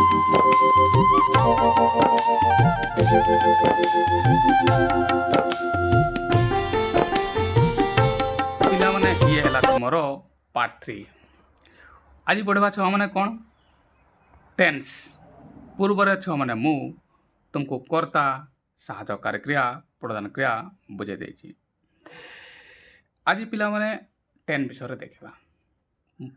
ପିଲାମାନେ ଇଏ ହେଲା ତୁମର ପାର୍ଟ 3। ଆଜି ପଢ଼ିବା ଛୁଆମାନେ କ'ଣ ଟେନ୍ସ। ପୂର୍ବରେ ଛୁଆମାନେ ମୁଁ ତୁମକୁ କର୍ତ୍ତା ସାହାଯ୍ୟକାରୀ କ୍ରିୟା ପ୍ରଦାନ କ୍ରିୟା ବୁଝାଇ ଦେଇଛି। ଆଜି ପିଲାମାନେ ଟେନ୍ ବିଷୟରେ ଦେଖିବା।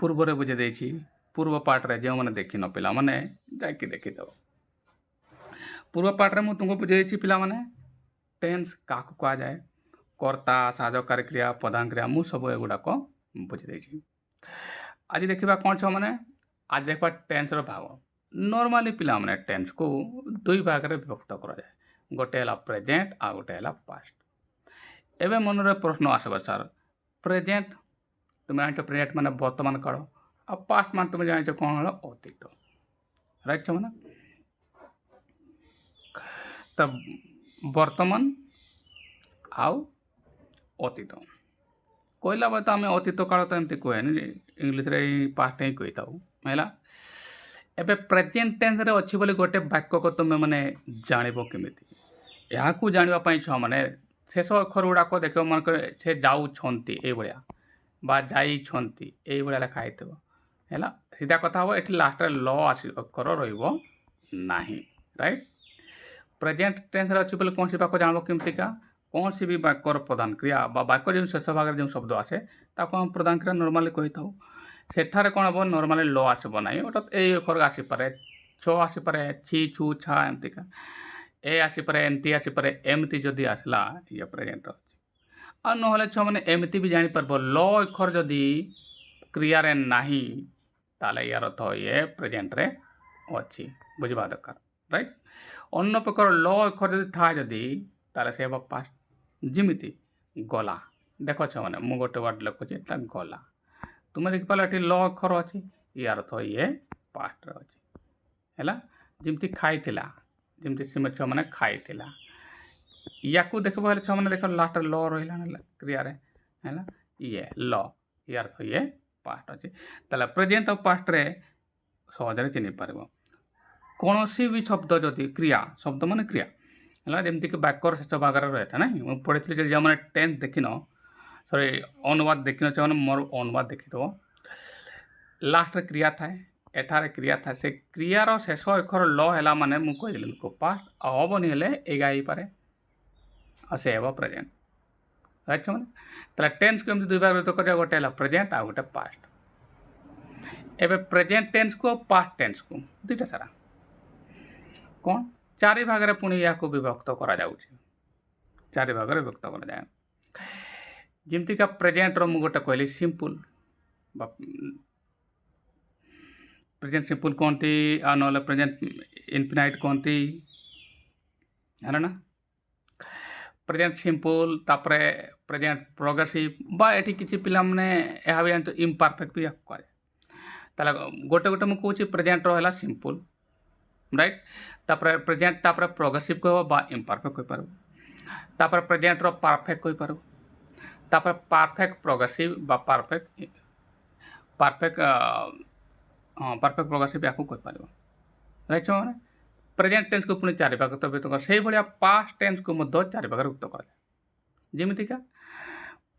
ପୂର୍ବରେ ବୁଝାଇ ଦେଇଛି। ପୂର୍ବ ପାର୍ଟରେ ଯେଉଁମାନେ ଦେଖିନ ପିଲାମାନେ ଯାଇକି ଦେଖିଦେବ। ପୂର୍ବ ପାର୍ଟରେ ମୁଁ ତୁମକୁ ବୁଝାଇ ଦେଇଛି ପିଲାମାନେ ଟେନ୍ସ କାହାକୁ କୁହାଯାଏ, କର୍ତ୍ତା ସାହାଯ୍ୟକାରୀ କ୍ରିୟା ପ୍ରଧାନ କ୍ରିୟା ମୁଁ ସବୁ ଏଗୁଡ଼ାକ ବୁଝି ଦେଇଛି। ଆଜି ଦେଖିବା କ'ଣ ଛୁଆମାନେ, ଆଜି ଦେଖିବା ଟେନ୍ସର ଭାଗ। ନର୍ମାଲି ପିଲାମାନେ ଟେନ୍ସକୁ ଦୁଇ ଭାଗରେ ବିଭକ୍ତ କରାଯାଏ। ଗୋଟେ ହେଲା ପ୍ରେଜେଣ୍ଟ ଆଉ ଗୋଟେ ହେଲା ପାଷ୍ଟ। ଏବେ ମନରେ ପ୍ରଶ୍ନ ଆସିବ ସାର୍, ପ୍ରେଜେଣ୍ଟ ତୁମେ ଜାଣିଛ ପ୍ରେଜେଣ୍ଟ ମାନେ ବର୍ତ୍ତମାନ କାଳ, ଆଉ ପାଷ୍ଟ ମାନେ ତୁମେ ଜାଣିଛ କ'ଣ ହେଲା ଅତୀତ। ରାଇଟ୍ ଛୁଆମାନେ? ତ ବର୍ତ୍ତମାନ ଆଉ ଅତୀତ କହିଲା ବେଳେ ତ ଆମେ ଅତୀତ କାଳ ତ ଏମିତି କୁହେନି, ଇଂଲିଶରେ ଏଇ ପାଷ୍ଟ ହିଁ କହିଥାଉ ହେଲା। ଏବେ ପ୍ରେଜେଣ୍ଟ ଟେନ୍ସରେ ଅଛି ବୋଲି ଗୋଟେ ବାକ୍ୟକୁ ତୁମେ ମାନେ ଜାଣିବ କେମିତି? ଏହାକୁ ଜାଣିବା ପାଇଁ ଛୁଆମାନେ ଶେଷ ଅକ୍ଷର ଗୁଡ଼ାକ ଦେଖିବ, ମନେକର ସେ ଯାଉଛନ୍ତି ଏଇଭଳିଆ ବା ଯାଇଛନ୍ତି ଏଇଭଳିଆ ଲେଖା ହେଇଥିବ ହେଲା। ସିଧା କଥା ହେବ, ଏଠି ଲାଷ୍ଟରେ ଲ ଅକ୍ଷର ରହିବ ନାହିଁ। ରାଇଟ୍? ପ୍ରେଜେଣ୍ଟ ଟେନ୍ସରେ ଅଛି ବୋଲି କୌଣସି ବାକ୍ୟ ଜାଣିବ କେମିତିକା? କୌଣସି ବି ବାକ୍ୟର ପ୍ରଧାନ କ୍ରିୟା ବା ବାକ୍ୟ ଯେଉଁ ଶେଷ ଭାଗରେ ଯେଉଁ ଶବ୍ଦ ଆସେ ତାକୁ ଆମେ ପ୍ରଧାନ କ୍ରିୟା ନର୍ମାଲି କହିଥାଉ। ସେଠାରେ କ'ଣ ହେବ, ନର୍ମାଲି ଲ ଆସିବ ନାହିଁ, ଅର୍ଥାତ୍ ଏଇ ଅକ୍ଷର ଆସିପାରେ, ଛ ଆସିପାରେ, ଛି ଛୁ ଛା ଏମିତିକା, ଏ ଆସିପାରେ, ଏମିତି ଆସିପାରେ। ଏମିତି ଯଦି ଆସିଲା ଇଏ ପ୍ରେଜେଣ୍ଟ ଅଛି। ଆଉ ନହେଲେ ଛୁଆମାନେ ଏମିତି ବି ଜାଣିପାରିବ, ଲ ଅକ୍ଷର ଯଦି କ୍ରିୟାରେ ନାହିଁ ତାହେଲେ ୟାର ଅର୍ଥ ଇଏ ପ୍ରେଜେଣ୍ଟରେ ଅଛି। ବୁଝିବା ଦରକାର। ରାଇଟ୍? ଅନ୍ୟ ପ୍ରକାର ଲ ଅକ୍ଷର ଯଦି ଥାଏ ଯଦି ତାହେଲେ ସେ ହେବ ପାଷ୍ଟ। ଯେମିତି ଗଲା, ଦେଖ ଛୁଆମାନେ ମୁଁ ଗୋଟେ ୱାର୍ଡ଼ ଲେଖୁଛି, ଏଟା ଗଲା। ତୁମେ ଦେଖିପାରିଲ ଏଠି ଲ ଅକ୍ଷର ଅଛି, ୟାର ଅର୍ଥ ଇଏ ପାଷ୍ଟରେ ଅଛି ହେଲା। ଯେମିତି ଖାଇଥିଲା, ଯେମିତି ସିମେ ଛୁଆମାନେ ଖାଇଥିଲା, ୟାକୁ ଦେଖିବ ହେଲେ ଛୁଆମାନେ ଦେଖ ଲାଷ୍ଟରେ ଲ ରହିଲା ନା କ୍ରିୟାରେ ହେଲା, ଇଏ ଲ, ୟାର ଅର୍ଥ ଇଏ ପାଷ୍ଟ ଅଛି। ତାହେଲେ ପ୍ରେଜେଣ୍ଟ ଆଉ ପାଷ୍ଟରେ ସହଜରେ ଚିହ୍ନି ପାରିବ। କୌଣସି ବି ଶବ୍ଦ ଯଦି କ୍ରିୟା, ଶବ୍ଦ ମାନେ କ୍ରିୟା ହେଲା, ଯେମିତିକି ବାକ୍ୟର ଶେଷ ଭାଗରେ ରହିଥାଏ ନାହିଁ। ମୁଁ ପଢ଼ିଥିଲି ଯେ ଯେଉଁମାନେ ଟେନ୍ସ ଦେଖିନ, ସରି ଅନୁବାଦ ଦେଖିନ, ସେମାନେ ମୋର ଅନୁବାଦ ଦେଖିଦେବ। ଲାଷ୍ଟରେ କ୍ରିୟା ଥାଏ, ଏଠାରେ କ୍ରିୟା ଥାଏ, ସେ କ୍ରିୟାର ଶେଷ ଅକ୍ଷର ଲ ହେଲା ମାନେ ମୁଁ କହିଦେଲି ପାଷ୍ଟ, ଆଉ ହବନି ହେଲେ ଏଇଗା ହେଇପାରେ, ଆଉ ସେ ହେବ ପ୍ରେଜେଣ୍ଟ। ରାଇଟ୍ ଛୁଆମାନେ? ତାହେଲେ ଟେନ୍ସକୁ ଏମିତି ଦୁଇ ଭାଗ ବିଭକ୍ତ କରିବା, ଗୋଟେ ହେଲା ପ୍ରେଜେଣ୍ଟ ଆଉ ଗୋଟେ ପାଷ୍ଟ। ଏବେ ପ୍ରେଜେଣ୍ଟ ଟେନ୍ସକୁ ଆଉ ପାଷ୍ଟ ଟେନ୍ସକୁ ଦୁଇଟା ସାରା କ'ଣ ଚାରି ଭାଗରେ ପୁଣି ଏହାକୁ ବିଭକ୍ତ କରାଯାଉଛି। ଚାରି ଭାଗରେ ବିଭକ୍ତ କରାଯାଏ। ଯେମିତିକା ପ୍ରେଜେଣ୍ଟର ମୁଁ ଗୋଟେ କହିଲି ସିମ୍ପୁଲ ବା ପ୍ରେଜେଣ୍ଟ ସିମ୍ପୁଲ କୁହନ୍ତି, ଆଉ ନହେଲେ ପ୍ରେଜେଣ୍ଟ ଇନଫିନାଇଟ୍ କୁହନ୍ତି ହେଲା ନା। ପ୍ରେଜେଣ୍ଟ ସିମ୍ପୁଲ, ତାପରେ ପ୍ରେଜେଣ୍ଟ ପ୍ରୋଗ୍ରେସିଭ, ବା ଏଠି କିଛି ପିଲାମାନେ ଏହା ବି ଜାଣିଛୁ ଇମ୍ପରଫେକ୍ଟ ବି ଏହାକୁ କୁହାଯାଏ। ତାହେଲେ ଗୋଟେ ଗୋଟେ ମୁଁ କହୁଛି, ପ୍ରେଜେଣ୍ଟର ହେଲା ସିମ୍ପୁଲ, ରାଇଟ୍? ତାପରେ ପ୍ରେଜେଣ୍ଟ, ତାପରେ ପ୍ରୋଗ୍ରେସିଭ କହିବ ବା ଇମ୍ପରଫେକ୍ଟ କହିପାରିବ, ତାପରେ ପ୍ରେଜେଣ୍ଟର ପରଫେକ୍ଟ କହିପାରିବ, ତାପରେ ପରଫେକ୍ଟ ପ୍ରୋଗ୍ରେସିଭ ବା ପରଫେକ୍ଟ ପ୍ରୋଗ୍ରେସିଭ ୟାକୁ କହିପାରିବ। ରାଇଟ୍ ଛୁଆମାନେ? ପ୍ରେଜେଣ୍ଟ ଟେନ୍ସକୁ ପୁଣି ଚାରି ଭାଗ ବିଭକ୍ତ କରା, ସେଇଭଳିଆ ପାଷ୍ଟ ଟେନ୍ସକୁ ମଧ୍ୟ ଚାରି ଭାଗରେ ବିଭକ୍ତ କରାଯାଏ। ଯେମିତିକା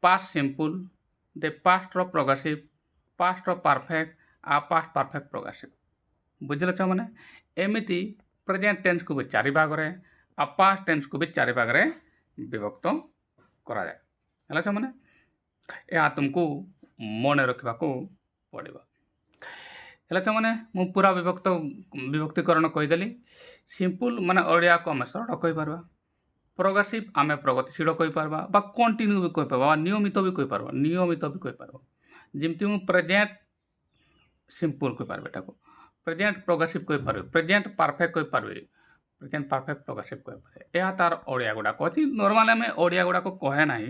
ପାଷ୍ଟ ସିମ୍ପୁଲ, ଦେ ପାଷ୍ଟର ପ୍ରୋଗ୍ରେସିଭ, ପାଷ୍ଟର ପରଫେକ୍ଟ ଆଉ ପାଷ୍ଟ ପରଫେକ୍ଟ ପ୍ରୋଗ୍ରେସିଭ। ବୁଝିଲେ ଛୁଆମାନେ? ଏମିତି ପ୍ରେଜେଣ୍ଟ ଟେନ୍ସକୁ ବି ଚାରି ଭାଗରେ ଆଉ ପାଷ୍ଟ ଟେନ୍ସକୁ ବି ଚାରି ଭାଗରେ ବିଭକ୍ତ କରାଯାଏ ହେଲା ଛୁଆମାନେ। ଏହା ତୁମକୁ ମନେ ରଖିବାକୁ ପଡ଼ିବ ହେଲା ଛୁଆମାନେ। ମୁଁ ପୁରା ବିଭକ୍ତିକରଣ କହିଦେଲି। ସିମ୍ପୁଲ ମାନେ ଓଡ଼ିଆକୁ ଆମେ ସରଳ କହିପାରିବା, ପ୍ରୋଗ୍ରେସିଭ ଆମେ ପ୍ରଗତିଶୀଳ କହିପାରିବା ବା କଣ୍ଟିନ୍ୟୁ ବି କହିପାରିବା ବା ନିୟମିତ ବି କହିପାରିବା। ଯେମିତି ମୁଁ ପ୍ରେଜେଣ୍ଟ ସିମ୍ପୁଲ କହିପାରିବି, ଏଟାକୁ ପ୍ରେଜେଣ୍ଟ ପ୍ରୋଗ୍ରେସିଭ କହିପାରିବି, ପ୍ରେଜେଣ୍ଟ ପରଫେକ୍ଟ କହିପାରିବି, ପ୍ରେଜେଣ୍ଟ ପରଫେକ୍ଟ ପ୍ରୋଗ୍ରେସିଭ କହିପାରିବି। ଏହା ତାର ଓଡ଼ିଆ ଗୁଡ଼ାକ ଅଛି। ନର୍ମାଲି ଆମେ ଓଡ଼ିଆ ଗୁଡ଼ାକ କହେ ନାହିଁ,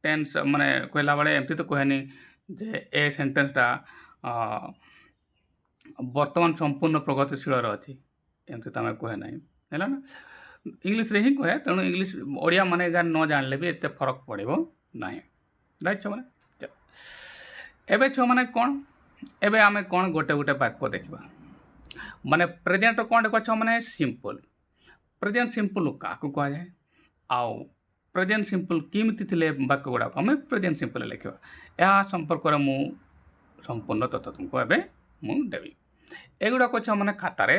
ଟେନ୍ସ ମାନେ କହିଲା ବେଳେ ଏମିତି ତ କହେନି ଯେ ଏ ସେଣ୍ଟେନ୍ସଟା ବର୍ତ୍ତମାନ ସମ୍ପୂର୍ଣ୍ଣ ପ୍ରଗତିଶୀଳରେ ଅଛି, ଏମିତି ତ ଆମେ କହେ ନାହିଁ ହେଲା ନା। ଇଂଲିଶରେ ହିଁ କହେ, ତେଣୁ ଇଂଲିଶ ଓଡ଼ିଆ ମାନେ ନ ଜାଣିଲେ ବି ଏତେ ଫରକ ପଡ଼ିବ ନାହିଁ। ରାଇଟ୍ ଛୁଆମାନେ? ଏବେ ଛୁଆମାନେ କ'ଣ, ଏବେ ଆମେ କ'ଣ ଗୋଟେ ଗୋଟେ ବାକ୍ୟ ଦେଖିବା। माने प्रेजेंट कौन देखो छ माने सिंपल प्रेजेंट सिंपल का कह जाए आउ प्रेजेंट सिंपल किमिति थिले वाक्य गुड़ा आम प्रेजेंट सिंपल लिखा यह संपर्क मु संपूर्ण तथ्य तुमको एबे मु देवी एगुड़ाक छ माने खातार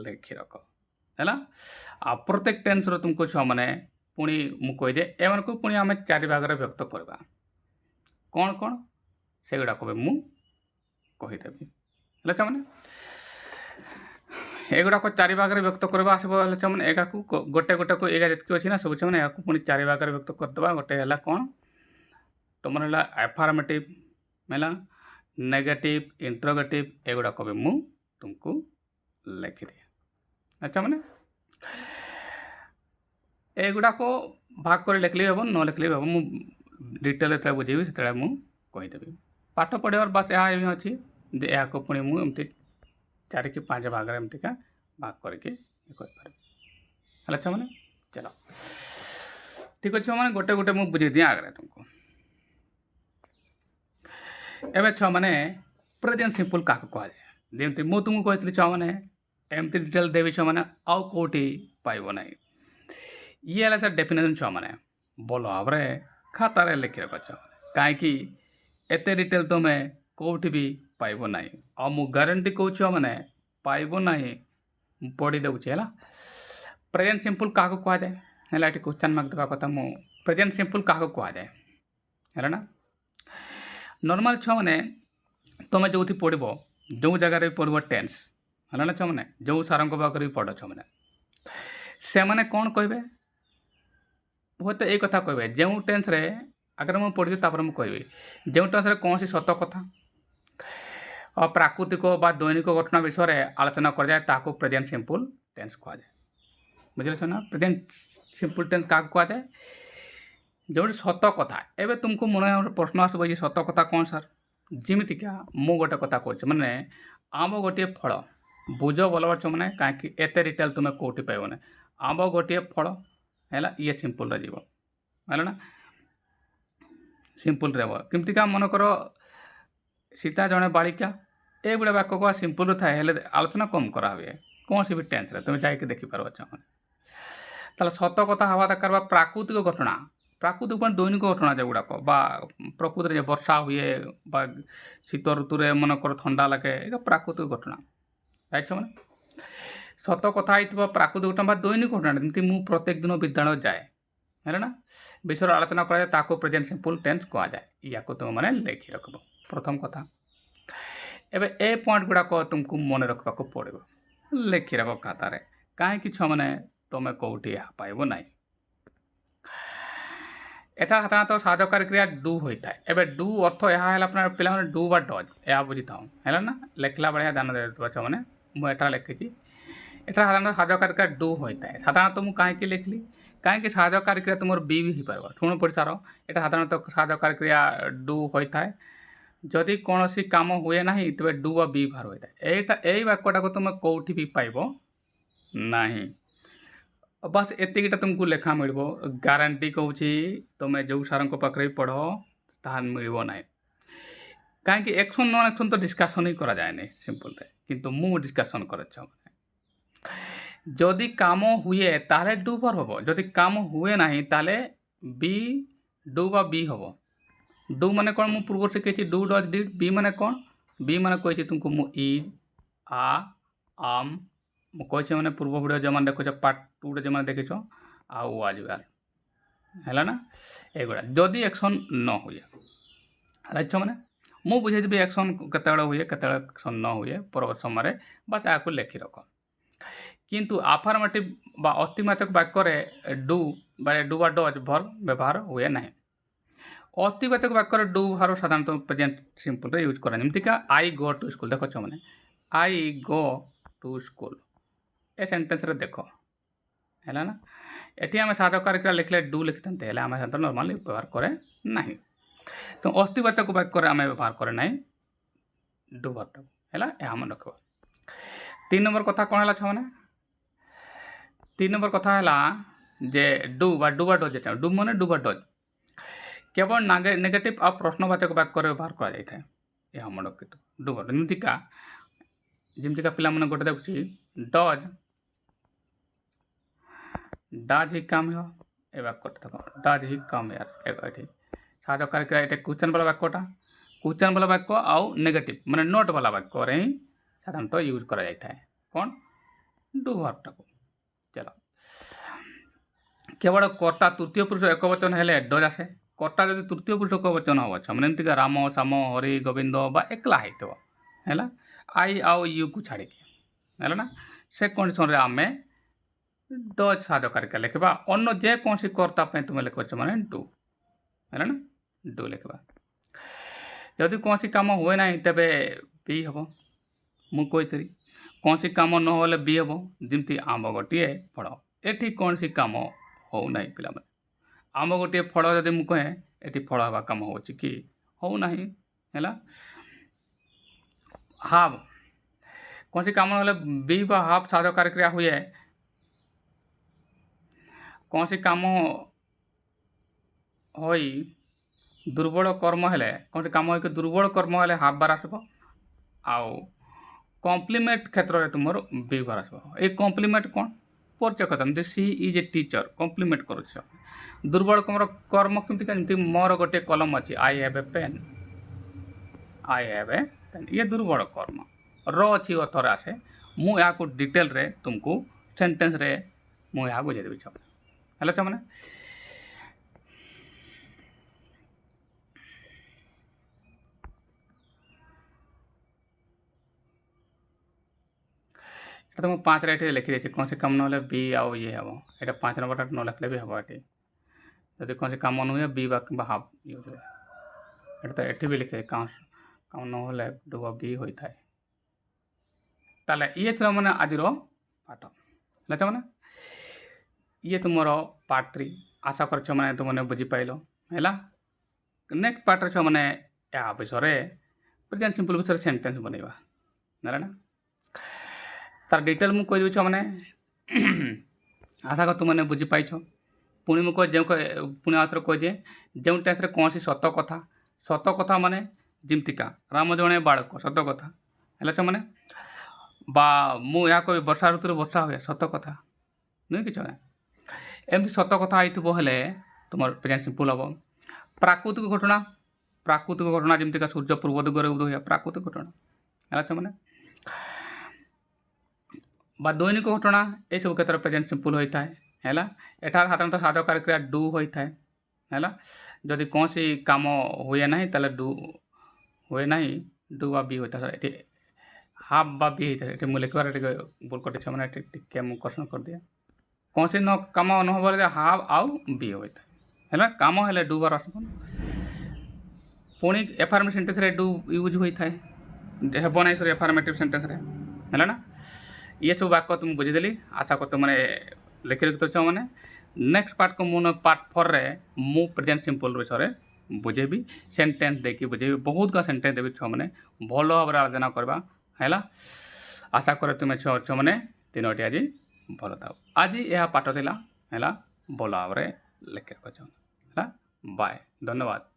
लिखि रख है आ प्रत्येक टेन्स तुमको छ माने पुणी मु कहीदे एम को पुणी आम 4 भाग व्यक्त करवा कौन कौन से गुड़ाक मु कहीदेवी है माने एगुड़ाक 4 भाग व्यक्त करवा आसो मैंने एक गोटे गोटे को एगा जितकी अच्छी ना सब मैंने यहाँ पुणी 4 भाग व्यक्त करदे गोटे है कौन तुम है एफर्मेटिव है नेगेटिव इंट्रोगेटिव एगुड़ाक भी मु तुमको लिखिदिए अच्छा मैंने एगुड़ाक भाग कर लिखली हम न लिखली हम मु डिटेल जो बुझेबी से मुझेदेवी पाठ पढ़ार बास यह अच्छी या पुणी मुझे 4 कि 5 भाग एमतीका भाग करके है अच्छा मैंने चलो ठीक अच्छे मैंने गोटे गोटे मुझे बुझे दिए आगे तुमको एवं छ मैंने प्रेजेंट सिंपल क्या कहुए जमी मुझे तुमको कही छ मैंने एमती डिटेल देवी छ मैंने आउ कौटी पाइब ना ये है सर डेफिनेशन छ मैंने भल भाव खातार लिखि रख कहीं एत डिटेल तुम्हें कौटी भी पाइब ना आ मु गारंटी कौच मैंने पाइब ना पढ़ी देवचे है प्रेजेंट सिंपल क्या कहुए है क्वेश्चन मार्क देवा कथा मु प्रेजेंट सिंपल क्या कहुए है ना नॉर्मल छ मैंने तुम जो पढ़ब जो जगार पढ़ब टेन्स है ना छ मैंने जो सार पाखे भी पढ़ छ मैंने से मैंने कौन कहे हे तो यही कथा कहे जो टेन्स आगे मुझे पढ़ी मुझे कहि जो टेन्स कौन सी सत कथा प्राकृतिक बा दैनिक घटना विषय में आलोचना कर जाए ताको प्रेजेंट सिंपल टेन्स कहुए बुझे ना प्रेजेंट सिंपल टेन्स क्या कहुए जो सत कथा एवं तुमको मन प्रश्न आसब ये सत कथा कौन सर जमीतिका मु गोटे कथा कह मैंने आम गोटे फल बुझ भल बार मैंने कहीं एत डिटेल तुम्हें कौटी पाइब ना आम गोटे फल है ये सिंपल रही है ना सिंपल रमतिका मनकर सीता जड़े बालिका ये गुड़ा वाक्य को सिंपल थाए आलोचना कम करा हुए कौन सी भी टेन्स तुम जाके देखिपार ताल सत कथा हवा दरकार प्राकृतिक घटना प्राकृतिक दैनिक घटना जोगुड़ाक प्रकृति वर्षा हुए शीत ऋतु मनकर ठंडा लगे ये प्राकृतिक घटना राइट मैंने सत कथा प्राकृतिक घटना दैनिक घटना जमी मुझे प्रत्येक दिन विद्यालय जाए है ना विषय आलोचना कराए प्रेजेंट सिंपल टेन्स कहुए या तुम मैंने लिखि रख प्रथम कथा एवं ए पॉइंट गुड़ाक तुमको मन रखा पड़ो लिखि रख खातार कहीं छ मैंने तुम्हें कौटी पाइब ना एटा साधारणतः साधकारी क्रिया डू होता है एवं डू अर्थ यह अपना पिला डू बा डज या बुझी था है ना लिखला बढ़िया ध्यान दे मैंने मुझे लिखी एटा साधारणतः साधकारी क्रिया डू होता है साधारणतः मुझे कहीं लिखली कहीं साधकारी क्रिया तुम बी भी हो पार शुण पड़ सार यहाँ साधारणतः साधकारी क्रिया डू होता है जदि कौन सी काम हुए ना तेज डू बा बी बाहर होता है यही वाक्यटा को तुम कौटी भी पाइब ना बस एतिकटा तुमको लेखा मिल गारंटी कौन तुम्हें जो सार पाखे भी पढ़ ता मिल ना कहीं एक्शन नन एक्शन तो डिस्कसन ही करा जाए नहीं सिंपल किंतु मु डिस्कसन कर जदि काम हुए ताले डू पर हम जदि काम हुए ना ताले बी डू बा बी हम डू माने कौन मु पूर्व से कही डू डज डिड बी माने कौन बी माने कही तुमको मु इज आ आम कहे मैंने पूर्व वीडियो जो मैंने देखो पार्ट 2 जो मैंने देखी आउ आज वेल है ना एगुड़ा जदि एक्शन न हुए राइट मैंने मु बुझेदेवी एक्शन केत हुए केत एक्शन न हुए परवर्त समय बस यहाँ लिखि रख किंतु आफर्मेटिव बा अतिवाचक वाक्य डू डू बा डज भर व्यवहार हुए ना अतिवाचक वाक्य डू भार साधारणतः प्रेजेंट सिंपल यूज करा जमीका आई गो टू स्कूल देख मैंने I go to school a sentence रे देख है ना ये आम साधकारी क्रिया लिखले डू लिखी था आम साधारण नॉर्मली व्यवहार करे ना तो अतिवाचक वाक्य आम व्यवहार करे ना डू भर है यह मन रख 3 नंबर कथा कौन है मैंने 3 नंबर कथा है जे डू बा डज डू माने डू बा डज केवल नेगेटिव और प्रश्नवाचक वाक्य व्यवहार कर मन रखी डू बा जमीका जमीका पिला मन गोटे देखुची डज डाज ही कम हो ए वाक्यटा देखो डाज ही कम यार एठी साजो करके एटे क्वेश्चन वाला वाक्यटा क्वेश्चन वाला वाक्य आउ नेगेटिव माने नॉट वाला वाक्य रे ही साधारणतः यूज करा जाता है कौन डू वर्बटा को चलो केवल कर्ता तृतीय पुरुष एकवचन हेले डज आसे कर्ता जदि तृतीय पुरुष एकवचन हो अच्छा माने एमतिका राम साम हरि गोविंद बा एकला हेतो हैला आई आउ यू को छाड़ी के हैला ना से कंडीशन रे आमे डज साजो करके लिखबा अन्य जे कोनसी कर्ता पे तुम लिखछ माने डू हैला ना डू लिखबा जदि कोनसी काम होए नाही तबे बी हबो मु कोइतरी कोनसी काम न होले बी हबो जिमती आम गोटिए फल एठी कोनसी काम हो नाही पिला माने आम गोटिए फल जदि मु कहे एठी फल हवा काम होछि कि हो नाही हैला हाव कोनसी काम होले बी बा हाफ साजो क्रिया हुए कोनसी काम होई दुर्बल कर्म हेले कोनसी काम होई दुर्बल कर्म हेले हाफ बार आसबो आउ कॉम्प्लीमेंट क्षेत्र रे तुमर बी बार आसबो ए कॉम्प्लीमेंट कोन परिचय कथन सी इज ए टीचर कॉम्प्लीमेंट करूछ दुर्बल कर्म केमति केमति मोर गोटे कलम अछि आई हैव ए पेन ये दुर्बल कर्म र अछि अथर आसे मु या को डिटेल रे तुमको सेंटेंस रे मु या बुझे देबी छ हेलो छ माने तो मैं 5 रे लिखी देछि कौन से काम न होले बी आउ ये हबो एटा 5 नंबर न लिखले भी हबो एटी जदि कौन से काम न हुए बी बा हाफ यूज हुए एटा तो एठी भी लिखे काम न होले डू बी होई थाए ताले ये छला माने आजिरो पाठ लचा माने ये तुमरो पार्ट 3 आशा करछ माने तुमने बुझी पाइलो हैला नेक्स्ट पार्ट रे छ माने या विषय रे प्रेजेंट सिंपल विषय सेंटेंस बनेबा नला ना तार डिटेल मु कहि छ माने आशा कर तुमने बुझी पाइछ पुणी मु जे पुणी आथर कहि जे जे टेंस रे कोनसी सत कथा माने जिमतिका राम जणे बाळक सत कथा हैला छ माने बा मु या कोइ वर्षा ऋतु वर्षा हुए सत कथा नहीं कि एमती सत कथा आइथबो हेले तुमर प्रेजेंट सिंपल हबो प्राकृतिक घटना जमती का सूर्य पूर्व दिगरे उदय हुए प्राकृतिक घटना है माने बा दैनिक घटना ये सब क्षेत्र प्रेजेंट सिंपल होता है हैला एठार साधारणतः साधक क्रिया डू होता है हैला जदि कौन सी काम हुए ना ताले डू हुए ना डू बा बी होता है एठी हाफ बा बी होता है एठी मु लिखबार भूल कटे छ माने टिके मु क्वेश्चन कर दिया कौन सी न काम न होबार हाफ आउ बी होता है काम हेले डू बार आसबो पुणी एफर्मेटिव सेंटेंस रे डू यूज होता है हेबो नै सर एफर्मेटिव सेंटेंस रे हैला ना ये सब वाक्य तुम बुझीदेली आशा करते मैंने लिखि रखी तो मैंने नेक्स्ट पार्ट को मुझे पार्ट 4 रे मु प्रेजेंट सिंपल विषय बुझेबी सेंटेंस देखी बुझेबी बहुत का सेंटेंस देवी छो मैंने भल भाव आलोचना करवा है आशा करे तुम्हें छो मैंने 3टी आज भल था आज यह पाठ थिला है भल भाव लिखि रख बाय धन्यवाद।